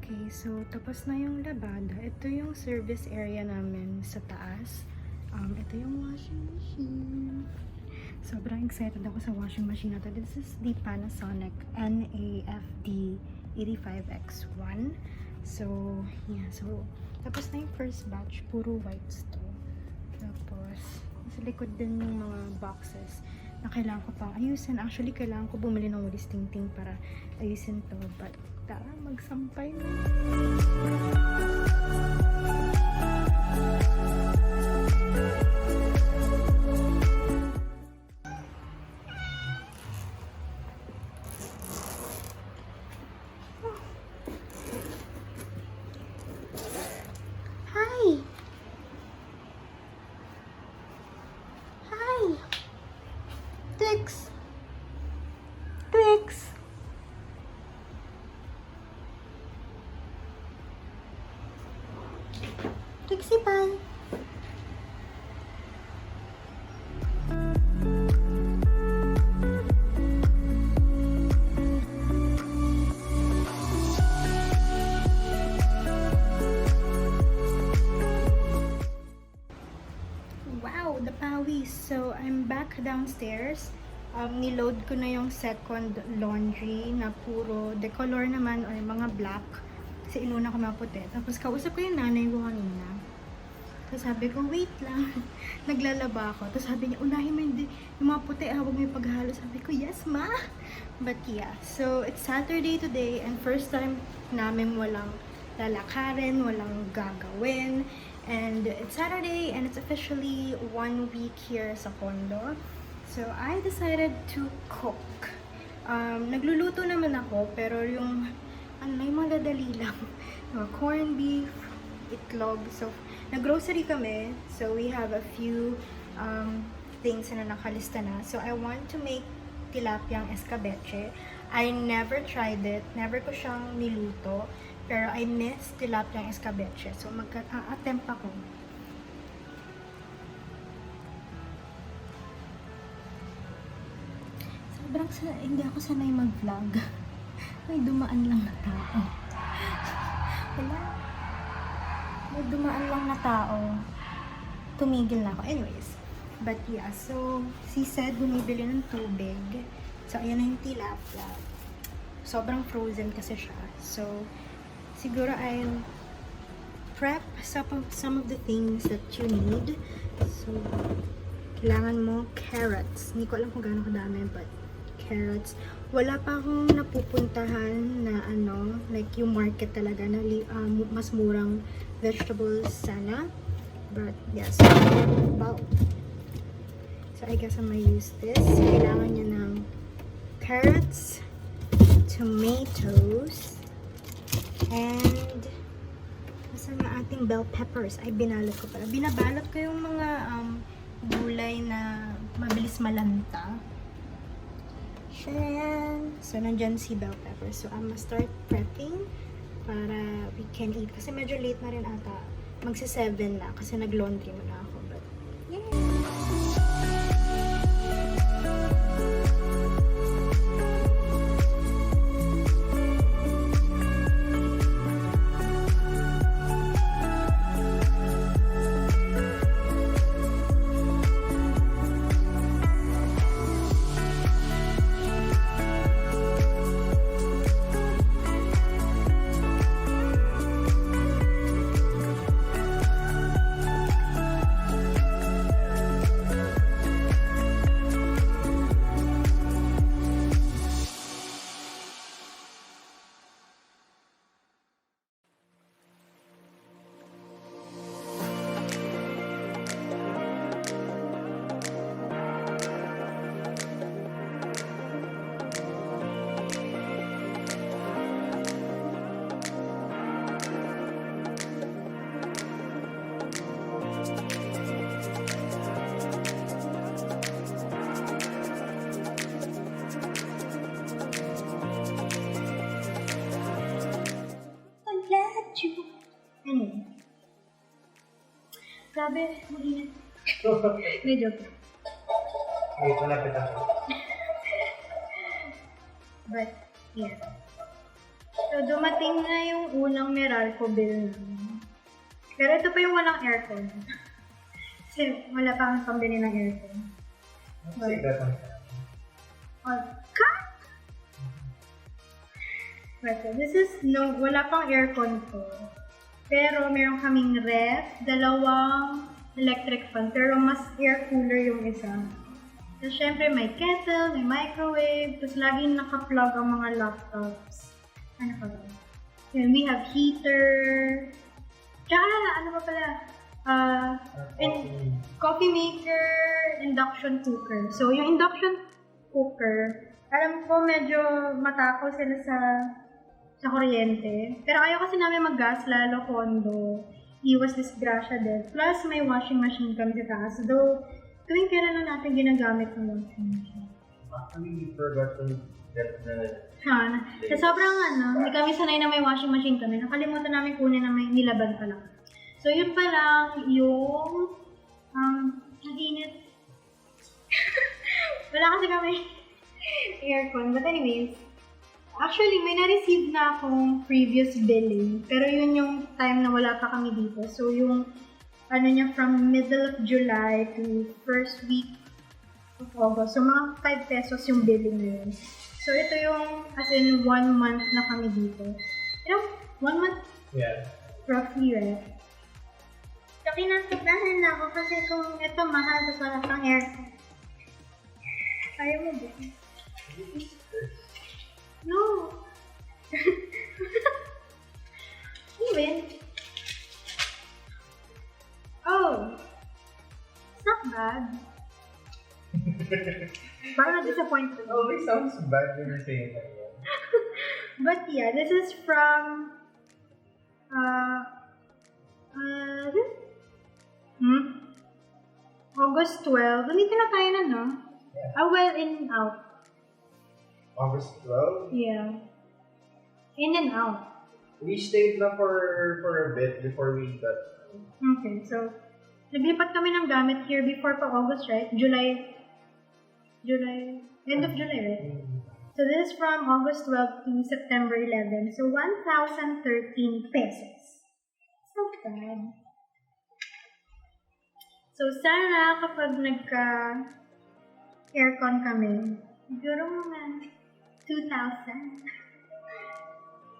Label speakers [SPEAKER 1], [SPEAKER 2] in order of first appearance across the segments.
[SPEAKER 1] Okay, so tapos na yung labada. Ito yung service area namin sa taas. Ito yung washing machine. Sobrang excited ako sa washing machine na to. This is the Panasonic NAFD 85X1. So, yeah. So, tapos na yung first batch. Puro whites to. Tapos, sa likod din yung mga boxes na kailangan ko pang ayusin. Actually, kailangan ko bumili ng walis tingting para ayusin to. But, tara, magsampay na. Hi! Hi! Twix! Twix! Trixie Pie! Wow, the pawis. So, I'm back downstairs. Niload ko na yung second laundry na puro decolor naman or mga black. Kasi inuna ko maputi. Tapos kausap ko yung nanay ko kanina. Tapos sabi ko, wait lang. Naglalaba ako. Tapos sabi niya, unahin mo yung mga puti. Huwag mo yung paghalo. Sabi ko, yes ma! But yeah, so it's Saturday today and first time namin walang lalakarin, walang gagawin. And it's Saturday and it's officially 1 week here sa condo. So I decided to cook. Nagluluto naman ako pero yung mga dadali lang. Corned beef, itlog. So nag-grocery kami. So we have a few things na nakalista na. So I want to make tilapiyang escabeche. I never tried it. Never ko siyang niluto. Pero I miss tilapiyang escabeche. So, mag-attempt ako. Sobrang hindi ako sanay mag-vlog. May dumaan lang na tao. Wala. May dumaan lang na tao. Tumigil na ako. Anyways. But yeah, so, si said bumibili ng tubig. So, ayan na yung tilapia. Sobrang frozen kasi siya. So, siguro I'll prep some of the things that you need. So, kailangan mo carrots. Hindi ko alam kung gaano kadami, but carrots. Wala pa akong napupuntahan na like yung market talaga na mas murang vegetables sana. But, yes. Wow. So, I guess I'm gonna use this. Kailangan niya ng carrots, tomatoes, and nasa nga ating bell peppers. Ay, binalot ko pala. Binabalot ko yung mga gulay na mabilis malanta. Ayan. So, nandyan si bell peppers. So, I'm gonna start prepping para we can eat. Kasi medyo late na rin ata. Magsi-7 na kasi nag-laundry mo na ako. But, yeah. Anyway. Grabe, mainit. Hindi, joke.
[SPEAKER 2] Wait, malapit ako.
[SPEAKER 1] But, yeah. So, dumating na yung unang Meralco bill namin. Pero ito pa yung walang aircon. Kasi wala pa kang pambili ng aircon.
[SPEAKER 2] Kasi gatang
[SPEAKER 1] Cut! But this is, no, wala pang aircon to. Pero meron kaming ref, 2 electric fan, pero mas air cooler yung isa. So, syempre may kettle, may microwave, tapos laging naka-plug ang mga laptops. Ano pa ba? Then we have heater. Tsaka, ano pa pala? Coffee maker, induction cooker. So, yung induction cooker, alam ko medyo matakaw sila sa kuryente. Pero ayaw kasi namin mag-gas, lalo kondo. Iwas disgrasya din. Plus, may washing machine kami sa taas. Though, tuwing kailan na natin ginagamit ng washing machine.
[SPEAKER 2] Actually, we forgot to get the...
[SPEAKER 1] Sa sobrang hindi kami sanay na may washing machine kami. Nakalimutan namin kunin na may nilaban pa lang. So, yun pa lang yung nag-init. Wala kasi kami aircon. But anyways, actually, may na-receive na akong previous billing. Pero yun yung time na wala pa kami dito. So, yung niya from middle of July to first week of August. So, mga 5 pesos yung billing na yun. So, ito yung, as in, 1 month na kami dito. You know, 1 month?
[SPEAKER 2] Yeah.
[SPEAKER 1] Roughly, right? So, kinasagahan na ako kasi kung ito mahal, tapos wala pang aircon. Ayaw mo ba? No! Even. Oh! It's not bad. Parang na-disappointed.
[SPEAKER 2] Oh, it sounds bad when you're saying that.
[SPEAKER 1] But yeah, this is from August 12. Ganito na tayo na, no?
[SPEAKER 2] Yeah.
[SPEAKER 1] Well, in and out.
[SPEAKER 2] August 12?
[SPEAKER 1] Yeah. In and out.
[SPEAKER 2] We stayed na for a bit before we got...
[SPEAKER 1] Okay, so, naglipat kami ng gamit here before pa August, right? July, end of July, right? So, this is from August 12 to September 11. So, 1,013 pesos. It's not bad. So, sana kapag nagka-aircon kami, siguro mga 2,000.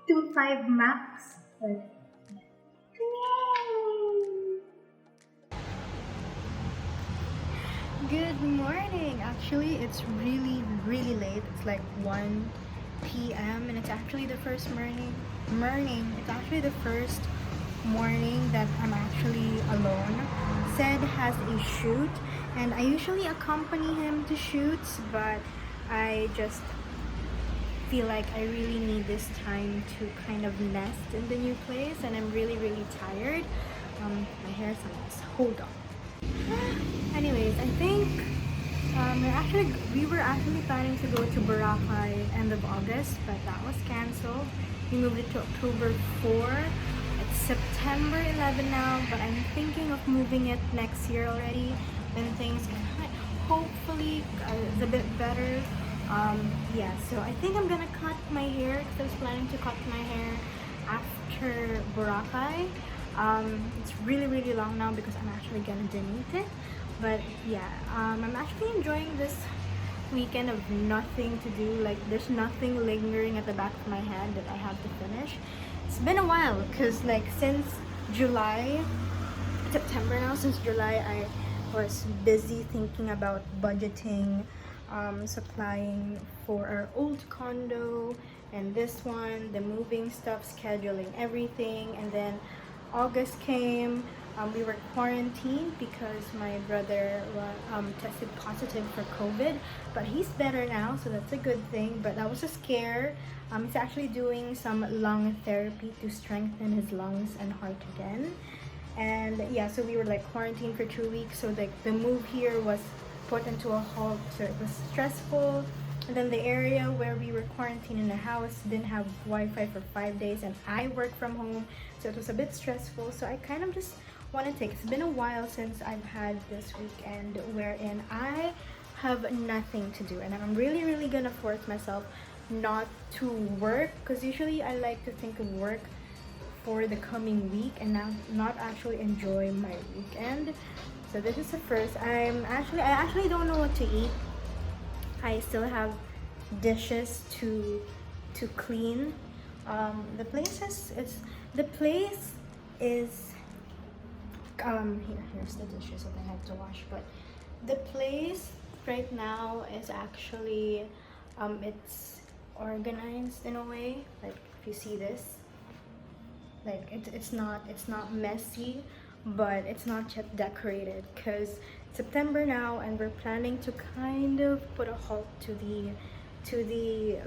[SPEAKER 1] 2,500 max. But, good morning! Actually, it's really late. It's like 1 p.m. and it's actually the first morning. It's actually the first morning that I'm actually alone. Sed has a shoot and I usually accompany him to shoots, but I just feel like I really need this time to kind of nest in the new place and I'm really tired. My hair is a mess. Hold on. Anyways, I think we were actually planning to go to Boracay end of August, but that was cancelled. We moved it to October 4. It's September 11 now, but I'm thinking of moving it next year already when things hopefully is a bit better. Yeah, so I think I'm gonna cut my hair because I was planning to cut my hair after Boracay. It's really long now because I'm actually gonna donate it. But yeah, I'm actually enjoying this weekend of nothing to do. Like there's nothing lingering at the back of my head that I have to finish. It's been a while because like since September now, since July I was busy thinking about budgeting, supplying for our old condo and this one, the moving stuff, scheduling everything, and then August came. We were quarantined because my brother tested positive for COVID, but he's better now, so that's a good thing. But that was a scare. He's actually doing some lung therapy to strengthen his lungs and heart again. And yeah, so we were like quarantined for 2 weeks. So like the move here was put into a halt. So it was stressful. And then the area where we were quarantined in the house didn't have Wi-Fi for 5 days, and I work from home, so it was a bit stressful. So I kind of just want to take. It's been a while since I've had this weekend wherein I have nothing to do, and I'm really gonna force myself not to work, because usually I like to think of work for the coming week and not actually enjoy my weekend. So this is the first. I actually don't know what to eat. I still have dishes to clean. The place is here's the dishes that I have to wash. But the place right now is actually it's organized in a way. Like if you see this, like it's not messy, but it's not yet decorated because September now, and we're planning to kind of put a halt to the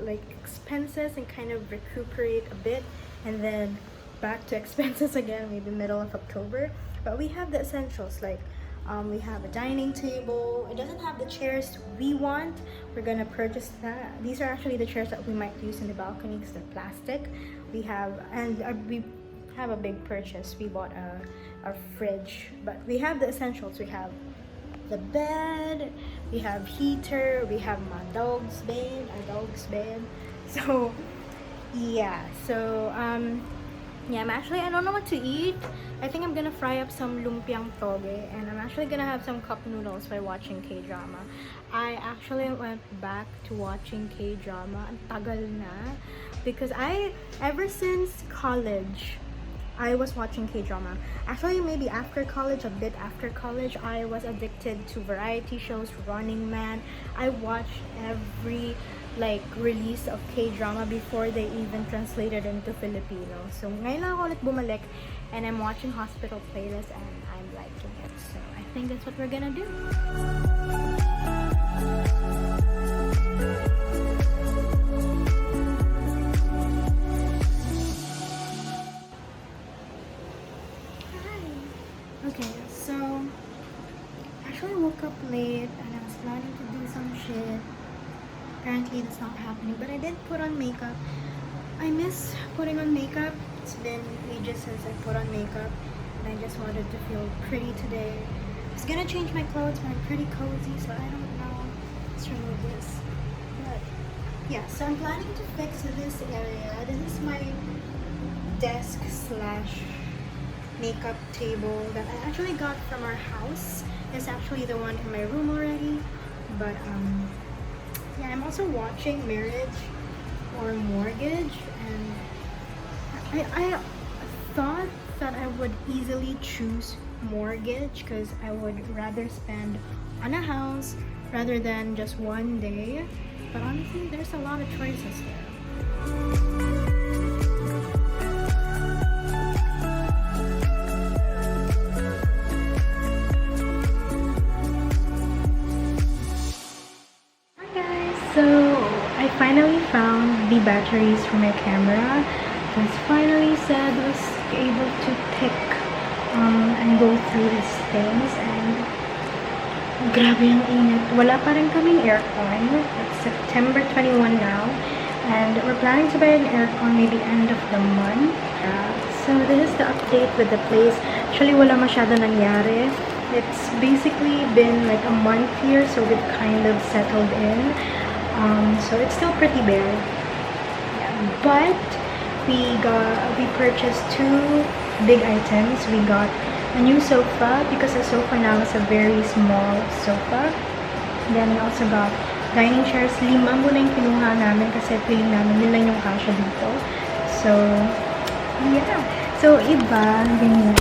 [SPEAKER 1] like expenses and kind of recuperate a bit, and then back to expenses again, maybe middle of October. But we have the essentials, like we have a dining table. It doesn't have the chairs we want. We're gonna purchase that. These are actually the chairs that we might use in the balcony because they're plastic. We have a big purchase. We bought a fridge, but we have the essentials. We have the bed, we have heater, we have my our dog's bed. So yeah, yeah, I don't know what to eat. I think I'm gonna fry up some lumpiang toge, and I'm actually gonna have some cup noodles by watching K-drama. I actually went back to watching K-drama. Ang tagal na, because ever since college, I was watching K-drama. Actually, maybe after college, a bit after college, I was addicted to variety shows, Running Man. I watched every release of K-drama before they even translated into Filipino. So ngayon lang ako ulit bumalik, and I'm watching Hospital Playlist, and I'm liking it. So I think that's what we're gonna do. Okay, so actually I woke up late and I was planning to do some shit. Apparently that's not happening, but I did put on makeup. I miss putting on makeup. It's been ages since I put on makeup, and I just wanted to feel pretty today. I was gonna change my clothes, but I'm pretty cozy, so I don't know. Let's remove this. But yeah, so I'm planning to fix this area. This is my desk slash makeup table that I actually got from our house. It's actually the one in my room already, but yeah, I'm also watching Marriage or Mortgage, and I thought that I would easily choose Mortgage because I would rather spend on a house rather than just one day, but honestly there's a lot of choices there. So I finally found the batteries for my camera. It was finally said was able to pick and go through these things, and grabe yung init. Wala pa rin kaming aircon. It's September 21 now, and we're planning to buy an aircon maybe end of the month. So this is the update with the place. Actually wala masyado nangyari. It's basically been like a month here, so we've kind of settled in. So it's still pretty bare, yeah, but we purchased two big items. We got a new sofa because the sofa now is a very small sofa. Then we also got dining chairs. 5 muna yung kinuha namin kasi feeling namin yun lang yung kasya dito. So yeah, so iba ganyan.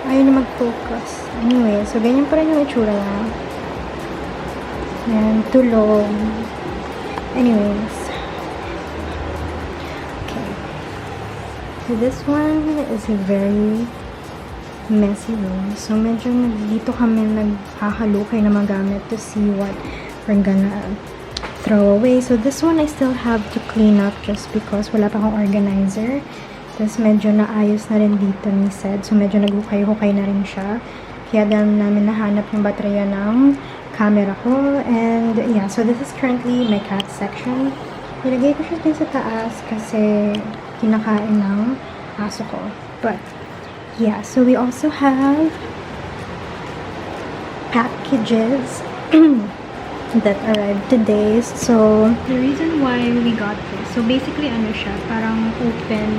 [SPEAKER 1] Ayaw na mag-focus. Anyway, so ganyan pa rin yung itsura lang. And tulog. Anyways. Okay. So this one is a very messy room. So medyo dito kami naghahalukay na magamit to see what we're gonna throw away. So this one I still have to clean up just because wala pa akong organizer. Tapos medyo naayos na rin dito ni Sed. So medyo naghukay-hukay na rin siya. Kaya namin nahanap yung baterya ng camera ko. And yeah, so this is currently my cat section. Nilagay ko siya din sa taas kasi kinakain ng aso ko. But yeah, so we also have packages that arrived today. So the reason why we got this, so basically ano siya, parang open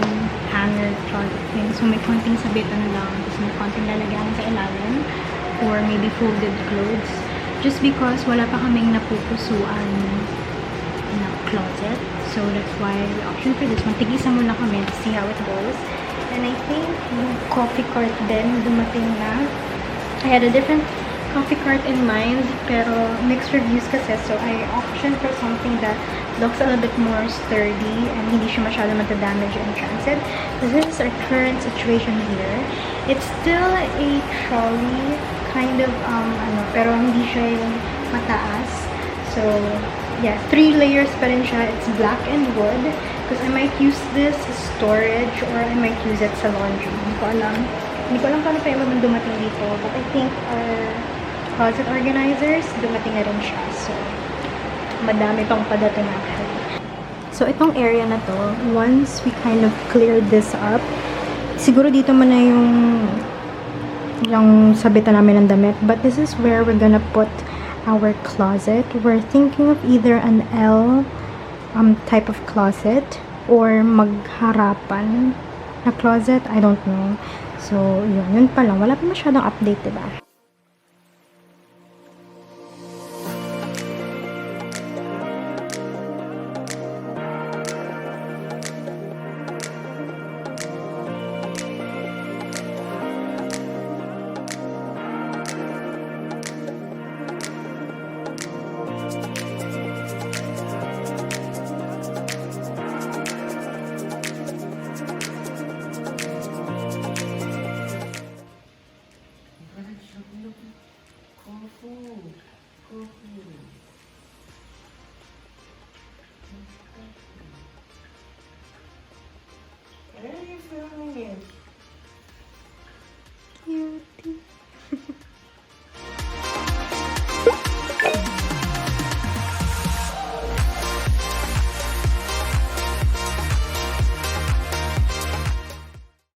[SPEAKER 1] hanger closet thing. So may konting sabitan lang, tapos may konting lalagyan sa ilalim, or maybe folded clothes. Just because wala pa kaming napupusuan na closet. So that's why we option for this one. Tigisa muna kami to see how it goes. And I think yung coffee cart din dumating na. I had a different coffee cart in mind, pero mixed reviews kasi. So I optioned for something that looks a little bit more sturdy and hindi siya masyado matadamage in transit. So this is our current situation here. It's still a trolley kind of pero hindi siya yung mataas. So yeah, 3 layers pa rin siya. It's black and wood because I might use this as storage or I might use it sa laundry. Hindi ko alam paano pa yung dumating dito, but I think our closet organizers dumating na rin siya. So madami pang padating actually. So itong area na to, once we kind of cleared this up, siguro dito mo na yung sabitan namin ng damit. But this is where we're gonna put our closet. We're thinking of either an L type of closet or magharapan na closet. I don't know. So, yun pa lang. Wala pa masyadong update, diba?
[SPEAKER 3] Where are you filming it?